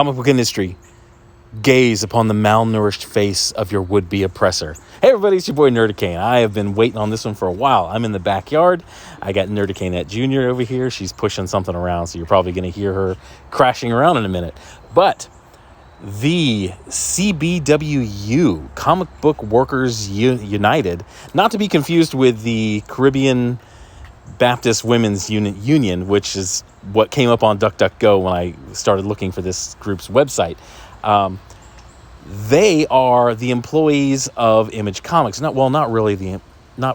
Comic book industry, gaze upon the malnourished face of your would-be oppressor. Hey everybody, it's your boy Nerdicane. I have been waiting on this one for a while. I'm in the backyard. I got Nerdicanette Jr. over here. She's pushing something around, so you're probably going to hear her crashing around in a minute. But the CBWU, Comic Book Workers United, not to be confused with the Caribbean Baptist Women's Union, which is what came up on DuckDuckGo when I started looking for this group's website. They are the employees of Image Comics. Not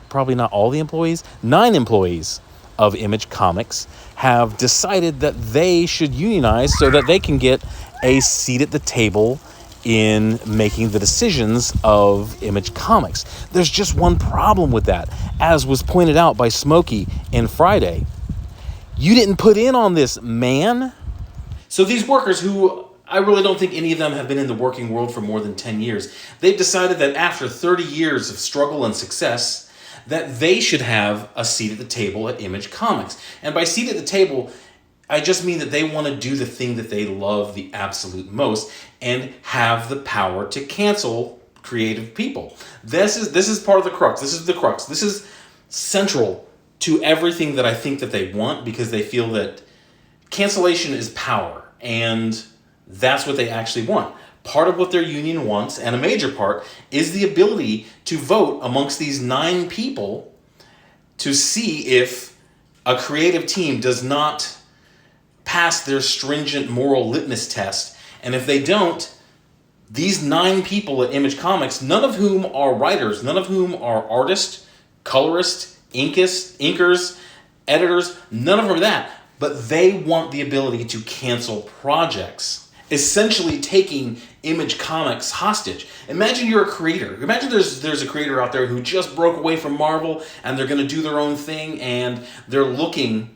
probably not all the employees. 9 employees of Image Comics have decided that they should unionize so that they can get a seat at the table in making the decisions of Image Comics. There's just one problem with that, as was pointed out by Smokey in Friday. You didn't put in on this, man. So these workers, who I really don't think any of them have been in the working world for more than 10 years, they've decided that after 30 years of struggle and success, that they should have a seat at the table at Image Comics. And by seat at the table, I just mean that they want to do the thing that they love the absolute most and have the power to cancel creative people. This is part of the crux. This is the crux. This is central to everything that I think that they want, because they feel that cancellation is power, and that's what they actually want. Part of what their union wants, and a major part, is the ability to vote amongst these 9 people to see if a creative team does not pass their stringent moral litmus test. And if they don't, these 9 people at Image Comics, none of whom are writers, none of whom are artists, colorists, inkers, editors, none of them are that, but they want the ability to cancel projects, essentially taking Image Comics hostage. Imagine you're a creator. Imagine there's a creator out there who just broke away from Marvel and they're going to do their own thing, and they're looking,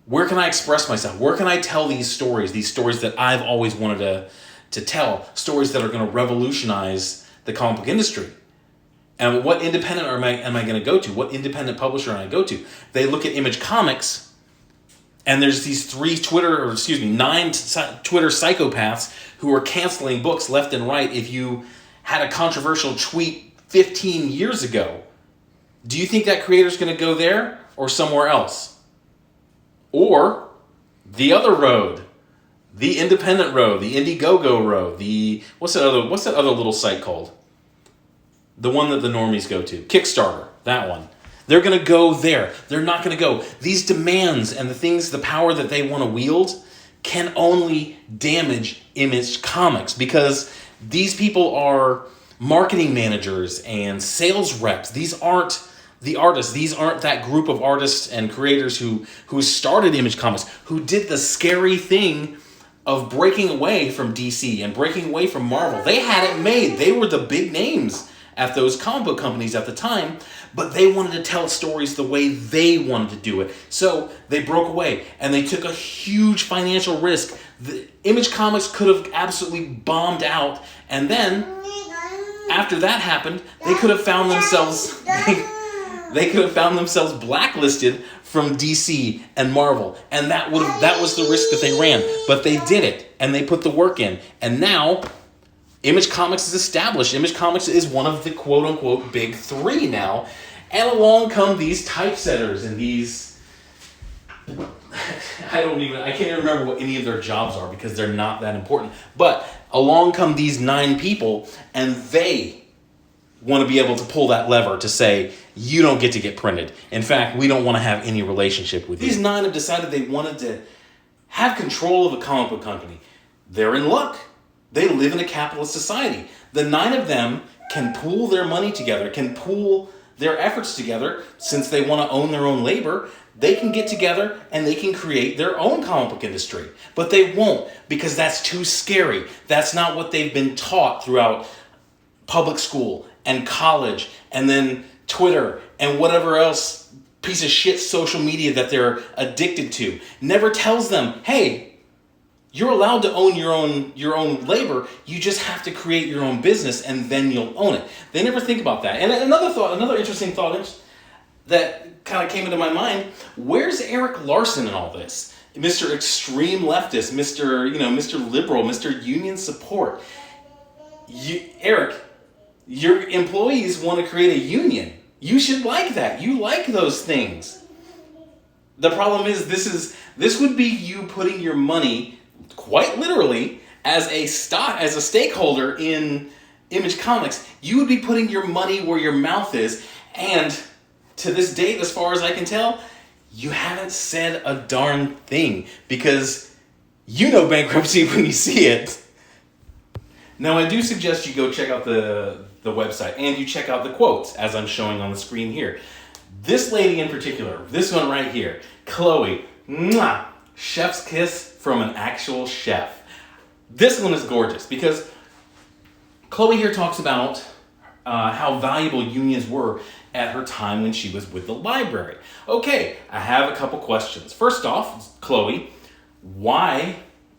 where can I express myself? Where can I tell these stories that I've always wanted to tell, stories that are going to revolutionize the comic book industry? And what independent am I going to go to? What independent publisher am I going to go to? They look at Image Comics, and there's these 9 Twitter psychopaths who are canceling books left and right if you had a controversial tweet 15 years ago. Do you think that creator's going to go there or somewhere else? Or the other road, the independent road, the Indiegogo road, what's that other little site called? The one that the normies go to, Kickstarter, that one. They're going to go there. They're not going to go. These demands and the power that they want to wield can only damage Image Comics, because these people are marketing managers and sales reps. These aren't the artists. These aren't that group of artists and creators who started Image Comics, who did the scary thing of breaking away from DC and breaking away from Marvel. They had it made. They were the big names at those comic book companies at the time, but they wanted to tell stories the way they wanted to do it. So they broke away, and they took a huge financial risk. The Image Comics could have absolutely bombed out, and then after that happened, they could have found themselves blacklisted from DC and Marvel, and that was the risk that they ran. But they did it, and they put the work in, and now Image Comics is established. Image Comics is one of the quote-unquote big 3 now. And along come these typesetters and these... I can't even remember what any of their jobs are, because they're not that important. But along come these 9 people, and they want to be able to pull that lever to say, you don't get to get printed. In fact, we don't want to have any relationship with you. These 9 have decided they wanted to have control of a comic book company. They're in luck. They live in a capitalist society. The 9 of them can pool their money together, can pool their efforts together. Since they want to own their own labor, they can get together and they can create their own comic book industry. But they won't, because that's too scary. That's not what they've been taught throughout public school and college, and then Twitter and whatever else piece of shit social media that they're addicted to. Never tells them, hey, you're allowed to own your own labor. You just have to create your own business, and then you'll own it. They never think about that. And another interesting thought that kind of came into my mind: where's Eric Larson in all this? Mr. Extreme Leftist, Mr. Liberal, Mr. Union Support. Eric, your employees want to create a union. You should like that. You like those things. The problem is this would be you putting your money, quite literally, as a stakeholder in Image Comics. You would be putting your money where your mouth is, and to this date, as far as I can tell, you haven't said a darn thing, because you know bankruptcy when you see it. Now, I do suggest you go check out the website, and you check out the quotes, as I'm showing on the screen here. This lady in particular, this one right here, Chloe, mwah, chef's kiss from an actual chef. This one is gorgeous, because Chloe here talks about how valuable unions were at her time when she was with the library. Okay, I have a couple questions. First off, Chloe, why,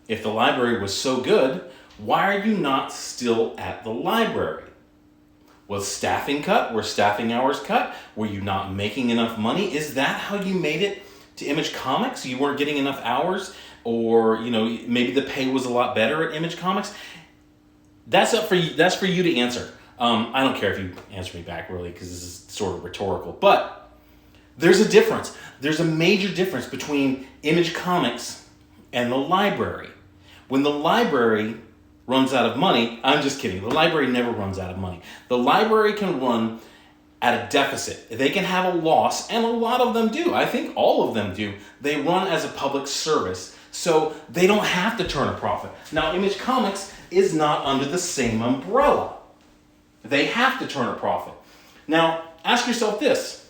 if the library was so good, why are you not still at the library? Was staffing cut? Were staffing hours cut? Were you not making enough money? Is that how you made it to Image Comics? You weren't getting enough hours? Or, maybe the pay was a lot better at Image Comics? That's up for you. That's for you to answer. I don't care if you answer me back, really, because this is sort of rhetorical. But there's a difference. There's a major difference between Image Comics and the library. When the library runs out of money, I'm just kidding. The library never runs out of money. The library can run at a deficit. They can have a loss, and a lot of them do. I think all of them do. They run as a public service, so they don't have to turn a profit. Now, Image Comics is not under the same umbrella. They have to turn a profit. Now, ask yourself this.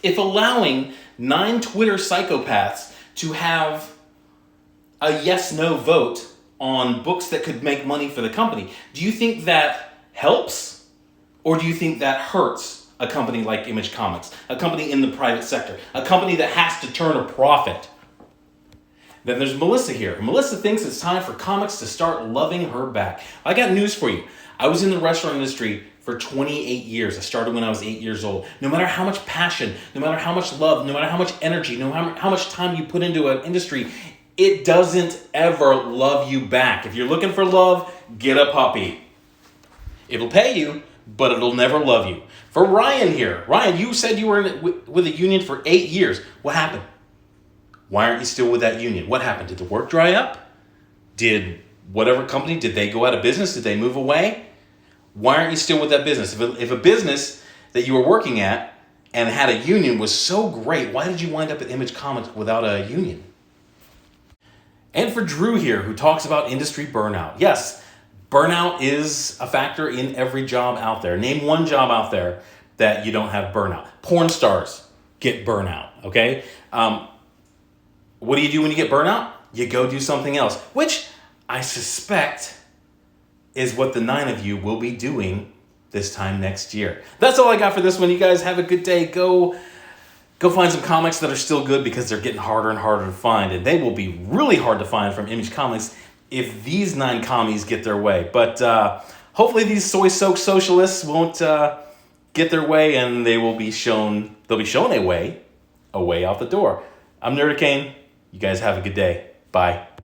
If allowing 9 Twitter psychopaths to have a yes-no vote on books that could make money for the company, do you think that helps? Or do you think that hurts a company like Image Comics, a company in the private sector, a company that has to turn a profit? Then there's Melissa here. Melissa thinks it's time for comics to start loving her back. I got news for you. I was in the restaurant industry for 28 years. I started when I was 8 years old. No matter how much passion, no matter how much love, no matter how much energy, no matter how much time you put into an industry, it doesn't ever love you back. If you're looking for love, get a puppy. It'll pay you, but it'll never love you. For Ryan here. Ryan, you said you were with a union for 8 years. What happened? Why aren't you still with that union? What happened? Did the work dry up? Did whatever company, did they go out of business? Did they move away? Why aren't you still with that business? If a business that you were working at and had a union was so great, why did you wind up at Image Comics without a union? And for Drew here, who talks about industry burnout. Yes, burnout is a factor in every job out there. Name one job out there that you don't have burnout. Porn stars get burnout, okay? What do you do when you get burnout? You go do something else, which I suspect is what the 9 of you will be doing this time next year. That's all I got for this one. You guys have a good day. Go find some comics that are still good, because they're getting harder and harder to find, and they will be really hard to find from Image Comics if these 9 commies get their way. But hopefully these soy-soaked socialists won't get their way, and they'll be shown a way out the door. I'm Nerd Kane. You guys have a good day. Bye.